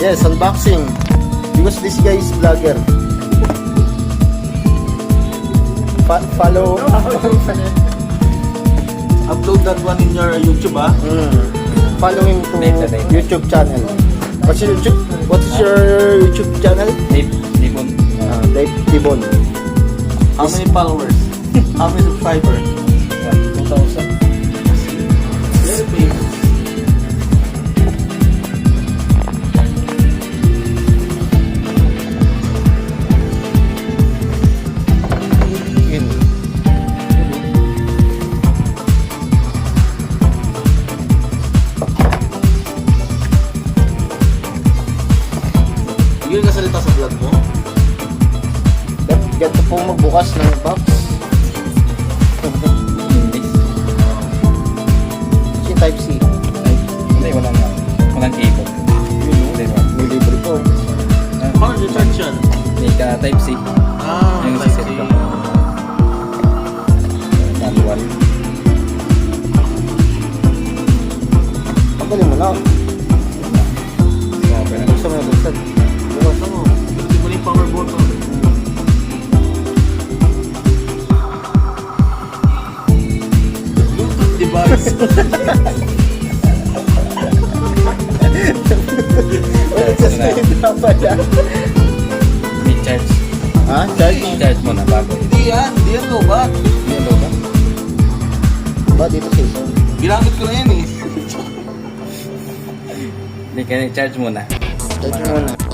Yes, unboxing. Because this guy is vlogger. Follow. Upload that one in your YouTube, ah? Follow him to YouTube channel. What's your YouTube channel? Dibon. Dave Tibon. How many followers? How many subscribers? 2,000. Very famous. Yun. Yun yung nasalita sa vlog mo? Ganito po magbukas ng box. Yung type C. Hindi, walang cable. May libre po. Paano yung charge yan? May ka type C. Ah, Yung type Zepp C. Flow. Manual. Pagaling mo na. Okay na. Gusto mo yung buksan. Bukas mo. Hindi mo yung power button. Bluetooth device. Sustained na pala. May charge. Ha? Charge? Charge mo na bago. Hindi yan. Hindi yan lobat. Yellow ba? Ba dito sa isa? Ginamit ko na yan eh. Hindi, kaya charge mo na. Charge mo na.